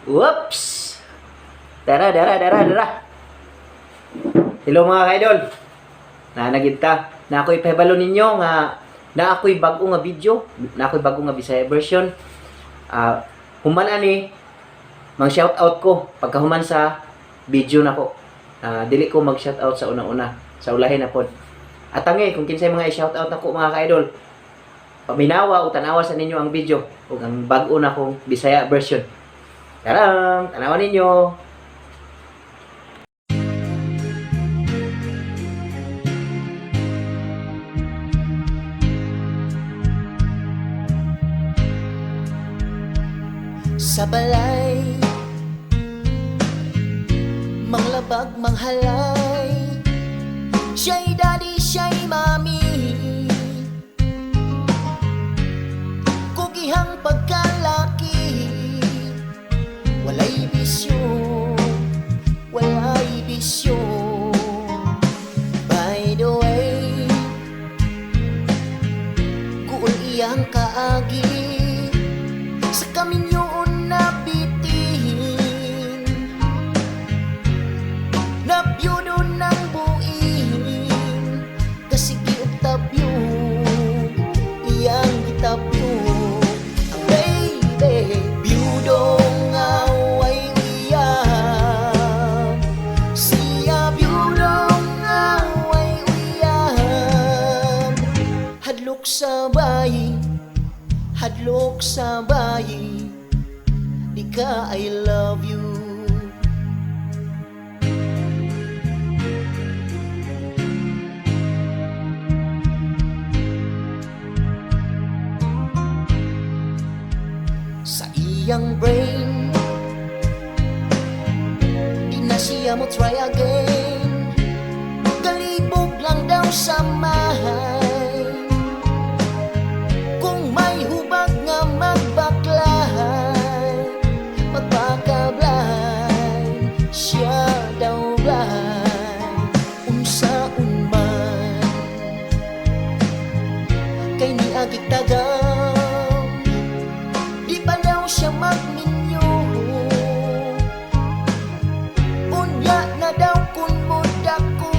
Whoops! Dara. Hello mga ka-idol. Nagita. Na ako'y pahibalo ninyo nga na ako'y bago nga video, na ako'y bago nga Bisaya version. Human ani mang shout out ko pagkahuman sa video nako. Dili ko mag shout out sa una-una, sa ulahin na pod. At kung kinsay mga i-shout out nako mga ka-idol, paminawa o tanawa sa ninyo ang video ug ang bago na kong Bisaya version. Tarang, tanawan ninyo. Sa balay, manglabag, manghalay, siya'y daddy, siya'y mami, kugihang pagkalaki, walay bisyo, walay bisyo. By the way, kuul iyang kaagi sa kaminyoon na bitin, na byudo ng buin, kasi giutabyo iyang gitabyo. Ang baby byudo nga way uyab, siya byudo nga way uyab. Hadlok sa bayi, hadlok sa bayi, di ka I love you. Sa iyang brain, di na siya mo try again, kalibog lang daw sa mind. Kung may hubag nga magbaklay, magpakablay, siya daw blay. Unsaon man kay niagig tagam, di pa daw siya magminyo. Unya na daw kun mo dako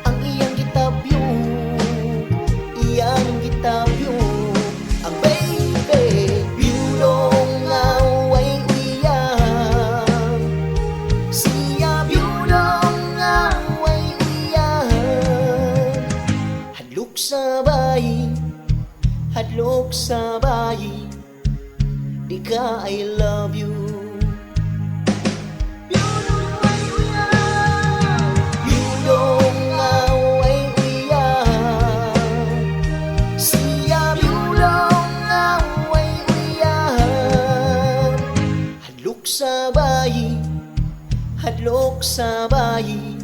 ang iyang gitabyo, iyang gitabyo. Ang baby byudo nga way uyab, siya byudo nga way uyab. Hadlok sa bayi, hadlok sa bayi, di ka I love you. Byudo way uyab, byudo nga way uyab, siya byudo nga way uyab. Hadlok sa bayi, hadlok sa bayi,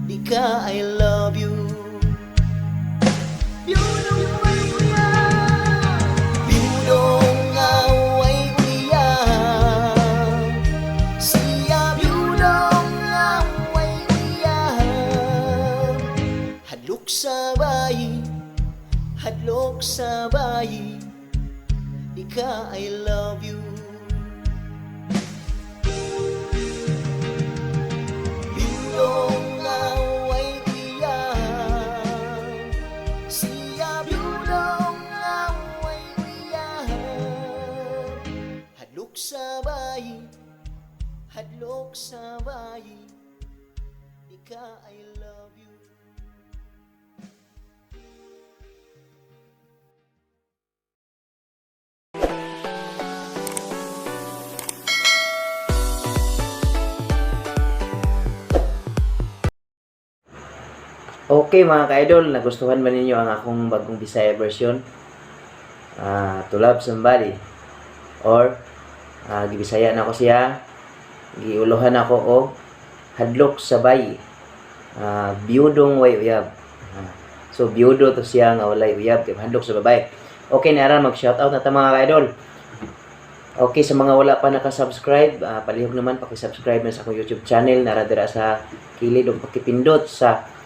di ka I love you. Byudo way uyab, byudo nga way uyab, siya byudo nga way uyab. Hadlok sa bayi, hadlok sa bayi, di ka I love you. Byudo nga way uyab, siya byudo nga way uyab. Hadlok sa bayi, hadlok sa bayi, di ka I love you. Okay mga ka-idol, nagustuhan ba ninyo ang akong bagong Bisaya version? To love somebody, or gibisaya na ko siya, giuluhan ako o hadlok sa bayi, biyudong way uyab. So biyudo to siya nga walay uyab kay hadlok sa babae. Okay na aran, mag shoutout na ta mga ka-idol. Okay, sa mga wala pa naka-subscribe, palihog naman paki-subscribe na sa akong YouTube channel, naradira sa kilid o pakipindot sa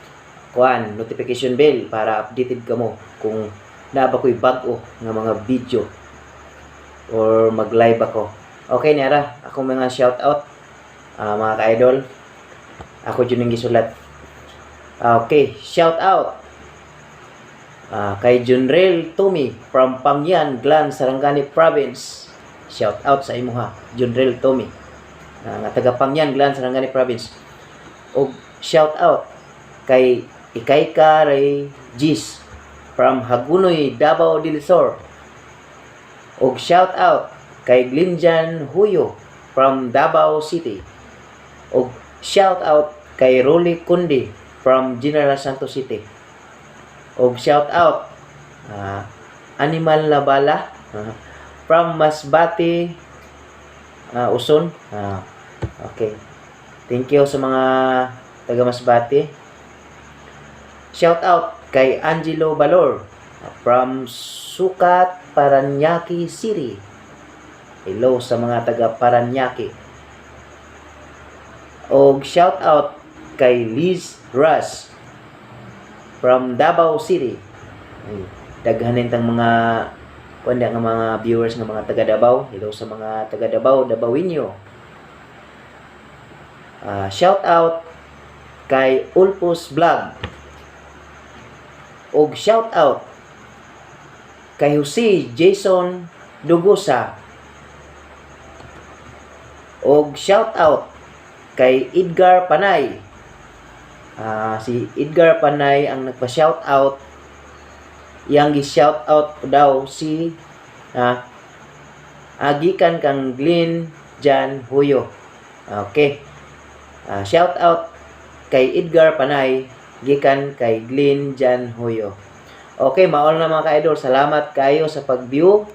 notification bell para updated ka mo kung naaba ko'y bago nga mga video or mag-live ako. Okay niara, ako mga shout out mga ka-idol. Ako dyan yung gisulat. Okay, shout out kay Junrel Tomi from Pangyan, Glan, Sarangani Province. Shout out sa imo ha, Junrel Tomi. Nga taga Pangyan, Glan, Sarangani Province. O shout out kay Ikaika Ray Gis from Hagunoy, Davao del Sur. O shout out kay Glinjan Huyo from Davao City. O shout out kay Rolly Kundi from General Santos City. O shout out Animal Labala from Masbate, Uson. Okay. Thank you sa mga taga Masbate. Shout out kay Angelo Balor from Sukat, Paranaque City. Hello sa mga taga Paranaque. O shout out kay Liz Russ from Davao City. Daghanin tang mga kundi nga mga viewers nga mga taga Davao. Hello sa mga taga Davao, Davawinyo. Shout out kay Ulpus Vlog. Og shout out kay Jose Jason Dugusa. Og shout out kay Edgar Panay. Si Edgar Panay ang nagpa-shout out. Yang gi-shout out daw si agikan kang Glenn Jan Huyo. Okay. Shout out kay Edgar Panay gikan kay Glenn Jan Huyo. Okay, maol na mga ka-idol. Salamat kayo sa pag-view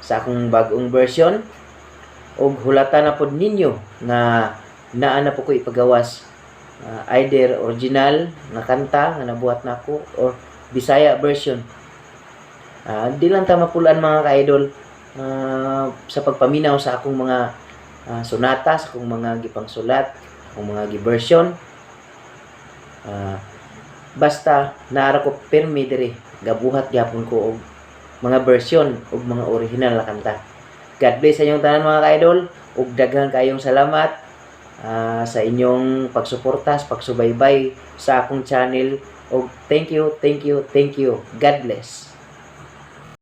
sa akong bagong version. Og hulatan na pod ninyo na naa na po ko ipagawas either original na kanta nga nabuhat nako or Bisaya version. Di lang ta mapulaan mga ka-idol sa pagpaminaw sa akong mga sonata, sa akong mga gipang sulat, akong mga gi-version. Basta naara ko permi diri gabuhat gyapon ko og mga version og mga original na kanta. God bless sa inyong tanan mga ka-idol ug daghan kayong salamat sa inyong pagsuporta, pagsubaybay sa akong channel. Og thank you. God bless.